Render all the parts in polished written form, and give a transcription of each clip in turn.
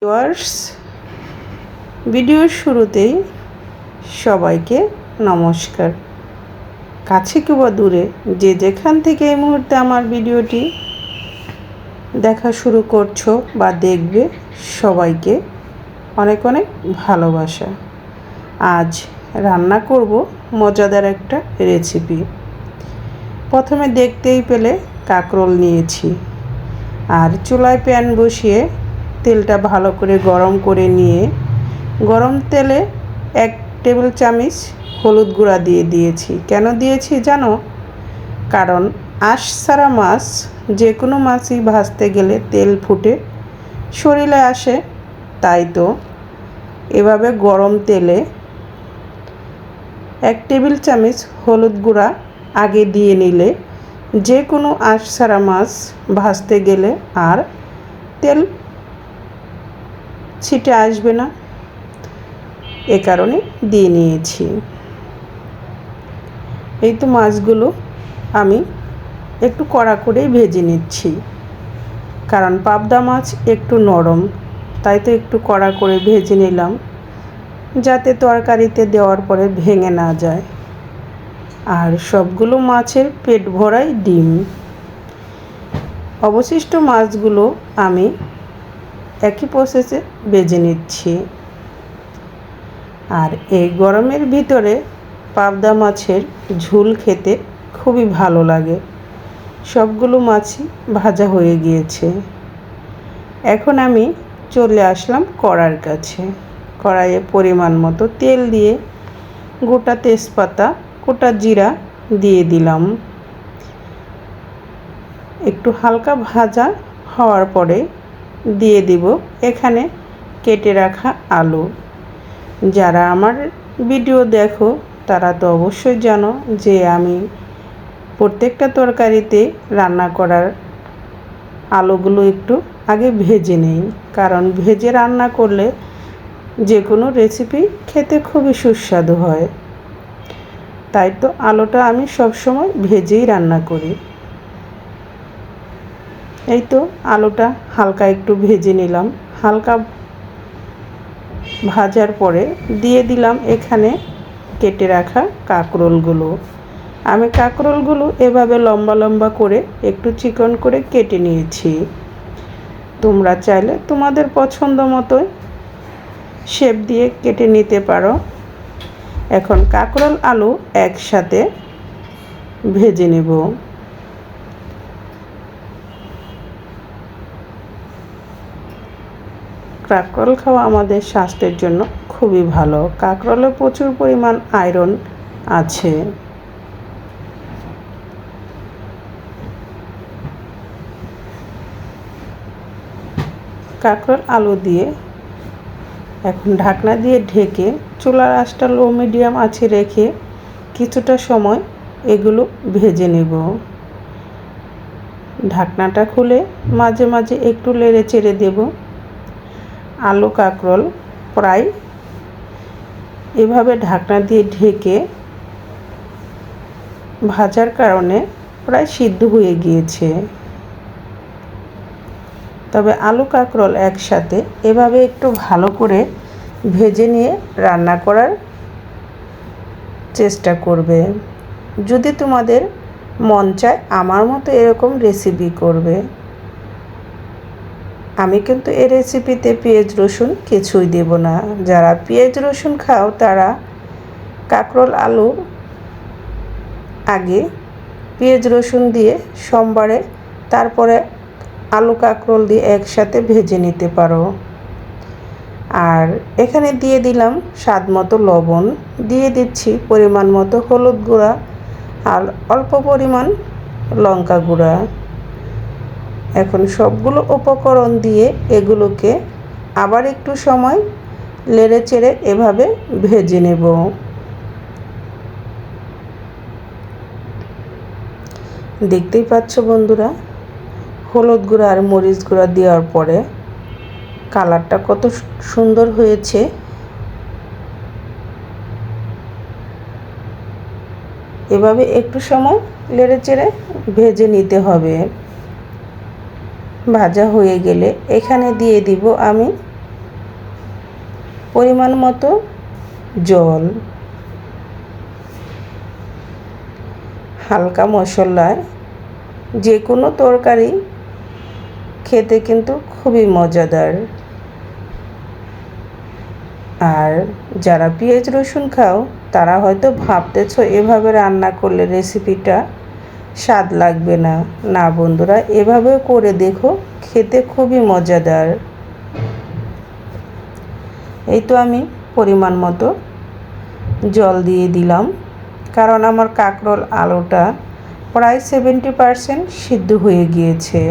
Viewers, ভিডিওর শুরুতেই সবাইকে নমস্কার। কাছে কিংবা দূরে যে যেখান থেকে এই মুহূর্তে আমার ভিডিওটি দেখা শুরু করছো বা দেখবে, সবাইকে অনেক অনেক ভালোবাসা। আজ রান্না করব মজাদার একটা রেসিপি। প্রথমে দেখতেই পেলে কাঁকরোল নিয়েছি, আর চুলায় প্যান বসিয়ে তেলটা ভালো করে গরম করে নিয়ে গরম তেলে 1 টেবিল চামচ হলুদ গুঁড়া দিয়ে দিয়েছি। কেন দিয়েছি জানো? কারণ আঁশ ছাড়া মাছ, যে কোনো মাছই ভাজতে গেলে তেল ফুটে শরীরে আসে, তাই তো এভাবে গরম তেলে 1 টেবিল চামচ হলুদ গুঁড়া আগে দিয়ে নিলে যে কোনো আঁশ ছাড়া মাছ ভাজতে গেলে আর তেল ছিটে আসবে না, এ কারণে দিয়ে নিয়েছি। এই তো মাছগুলো আমি একটু কড়া করেই ভেজে নিচ্ছি, কারণ পাবদা মাছ একটু নরম, তাই তো একটু কড়া করে ভেজে নিলাম, যাতে তরকারিতে দেওয়ার পরে ভেঙে না যায়। আর সবগুলো মাছের পেট ভরাই ডিম। অবশিষ্ট মাছগুলো আমি একই প্রসেসে ভেজে নিচ্ছি। আর এই গরমের ভিতরে পাবদা মাছের ঝোল খেতে খুবই ভালো লাগে। সবগুলো মাছই ভাজা হয়ে গিয়েছে। এখন আমি চলে আসলাম কড়ার কাছে। কড়াইয়ে পরিমাণ মতো তেল দিয়ে গোটা তেজপাতা, গোটা জিরা দিয়ে দিলাম। একটু হালকা ভাজা হওয়ার পরে দিয়ে দিব এখানে কেটে রাখা আলু। যারা আমার ভিডিও দেখো তারা তো অবশ্যই জানো যে আমি প্রত্যেকটা তরকারিতে রান্না করার আলুগুলো একটু আগে ভেজে নেই, কারণ ভেজে রান্না করলে যে কোনো রেসিপি খেতে খুবই সুস্বাদু হয়। তাই তো আলুটা আমি সবসময় ভেজেই রান্না করি। এই তো আলুটা হালকা একটু ভেজে নিলাম। হালকা ভাজার পরে দিয়ে দিলাম এখানে কেটে রাখা কাঁকরোলগুলো। আমি কাঁকরোলগুলো এভাবে লম্বা লম্বা করে একটু চিকন করে কেটে নিয়েছি। তোমরা চাইলে তোমাদের পছন্দ মতোই শেপ দিয়ে কেটে নিতে পারো। এখন কাঁকরোল আলু একসাথে ভেজে নেব। কাঁকরোল খাওয়া আমাদের স্বাস্থ্যের জন্য খুবই ভালো। কাঁকরোলে প্রচুর পরিমাণ আয়রন আছে। কাঁকরোল আলু দিয়ে এখন ঢাকনা দিয়ে ঢেকে চুলার আঁচটা লো মিডিয়াম আঁচে রেখে কিছুটা সময় এগুলো ভেজে নেব। ঢাকনাটা খুলে মাঝে মাঝে একটু নেড়ে চেড়ে দেব। আলু কাঁকরোল প্রায় এভাবে ঢাকনা দিয়ে ঢেকে ভাজার কারণে প্রায় সিদ্ধ হয়ে গিয়েছে। তবে আলু কাঁকরোল একসাথে এভাবে একটু ভালো করে ভেজে নিয়ে রান্না করার চেষ্টা করবে। যদি তোমাদের মন চায় আমার মতো এরকম রেসিপি করবে। আমি কিন্তু এই রেসিপিতে পেঁয়াজ রসুন কিছুই দেব না। যারা পেঁয়াজ রসুন খাও তারা কাঁকরোল আলু আগে পেঁয়াজ রসুন দিয়ে সোমবারে, তারপরে আলু কাঁকরোল দিয়ে একসাথে ভেজে নিতে পারো। আর এখানে দিয়ে দিলাম স্বাদ মতো লবণ, দিয়ে দিচ্ছি পরিমাণ মতো হলুদ গুঁড়া আর অল্প পরিমাণ লঙ্কা গুঁড়া। এখন সবগুলো উপকরণ দিয়ে এগুলোকে আবার একটু সময় নেড়ে চেড়ে এভাবে ভেজে নেব। দেখতেই পাচ্ছ বন্ধুরা, হলুদ গুঁড়া আর মরিচ গুঁড়া দেওয়ার পরে কালারটা কত সুন্দর হয়েছে। এভাবে একটু সময় নেড়ে চেড়ে ভেজে নিতে হবে। ভাজা হয়ে গেলে এখানে দিয়ে দিব আমি পরিমাণ মতো জল। হালকা মশলায় যে কোনো তরকারি খেতে কিন্তু খুবই মজাদার। আর যারা পেঁয়াজ রসুন খাও তারা হয়তো ভাবতেছো এভাবে রান্না করলে রেসিপিটা স্বাদ লাগবে না। না বন্ধুরা, এভাবেও করে দেখো, খেতে খুবই মজাদার। এই তো আমি পরিমাণ মতো জল দিয়ে দিলাম, কারণ আমার কাঁকরোল আলুটা প্রায় 70% সিদ্ধ হয়ে গিয়েছে।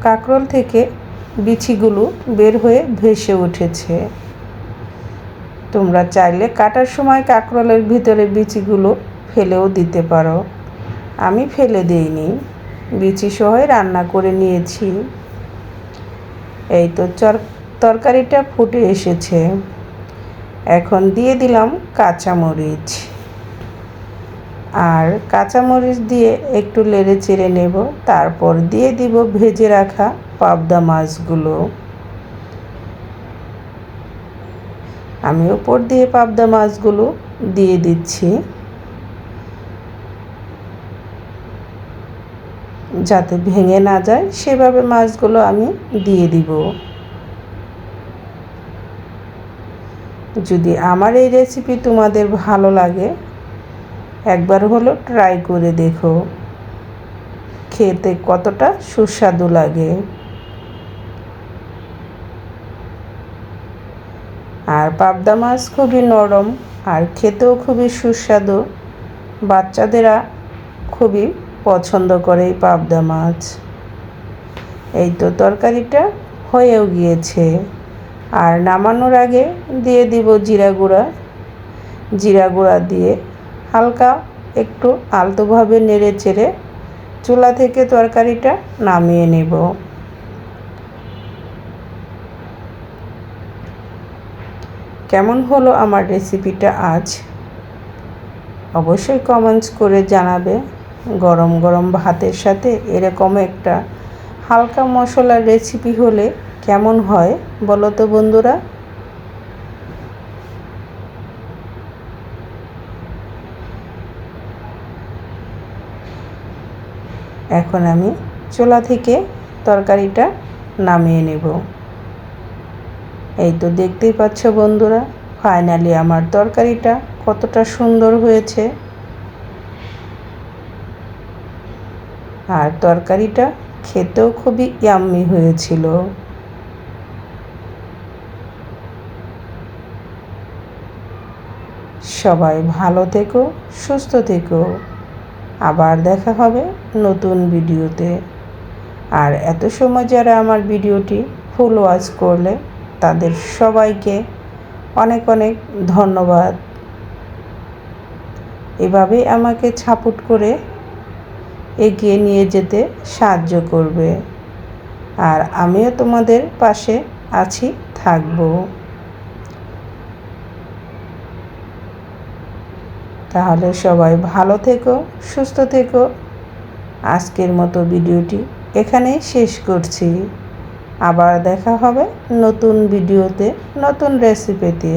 কাঁকরোল থেকে বিচিগুলো বের হয়ে ভেসে উঠেছে। তোমরা চাইলে কাটার সময় কাঁকরোলের ভিতরে বিচিগুলো ফেলেও দিতে পারো। আমি ফেলে দিইনি, বিচি সহই রান্না করে নিয়েছি। এই তো তরকারিটা ফুটে এসেছে। এখন দিয়ে দিলাম কাঁচামরিচ, আর কাঁচামরিচ দিয়ে একটু নেড়ে চেড়ে নেব। তারপর দিয়ে দিব ভেজে রাখা পাবদা মাছগুলো। আমি উপর দিয়ে পাবদা মাছগুলো দিয়ে দিচ্ছি, যাতে ভেঙে না যায় সেভাবে মাছগুলো আমি দিয়ে দিব। যদি আমার এই রেসিপি তোমাদের ভালো লাগে, একবার হলো ট্রাই করে দেখো, খেতে কতটা সুস্বাদু লাগে। আর পাবদা মাছ খুবই নরম আর খেতেও খুবই সুস্বাদু। বাচ্চাদেরা খুবই পছন্দ করে এই পাবদা মাছ। এই তো তরকারিটা হয়েও গিয়েছে। আর নামানোর আগে দিয়ে দিব জিরা গুঁড়া। জিরা গুঁড়া দিয়ে হালকা একটু আলতোভাবে নেড়ে চেড়ে চুলা থেকে তরকারিটা নামিয়ে নেব। কেমন হলো আমার রেসিপিটা আজ, অবশ্যই কমেন্টস করে জানাবে। গরম গরম ভাতের সাথে এরকম একটা হালকা মশলার রেসিপি হলে কেমন হয় বলো তো বন্ধুরা। এখন আমি চুলা থেকে তরকারিটা নামিয়ে নেব। এই তো দেখতেই পাচ্ছ বন্ধুরা, ফাইনালি আমার তরকারিটা কতটা সুন্দর হয়েছে। আর তরকারিটা খেতেও খুবই ইয়াম্মি হয়েছিল। সবাই ভালো থেকো, সুস্থ থেকো। আবার দেখা হবে নতুন ভিডিওতে। আর এত সময় যারা আমার ভিডিওটি ফুল ওয়াচ করলে তাদের সবাইকে অনেক অনেক ধন্যবাদ। এভাবেই আমাকে সাপোর্ট করে এগিয়ে নিয়ে যেতে সাহায্য করবে। আর আমিও তোমাদের পাশে আছি, থাকবো। তাহলে সবাই ভালো থেকো, সুস্থ থেকো। আজকের মতো ভিডিওটি এখানেই শেষ করছি। আবার দেখা হবে নতুন ভিডিওতে, নতুন রেসিপিতে।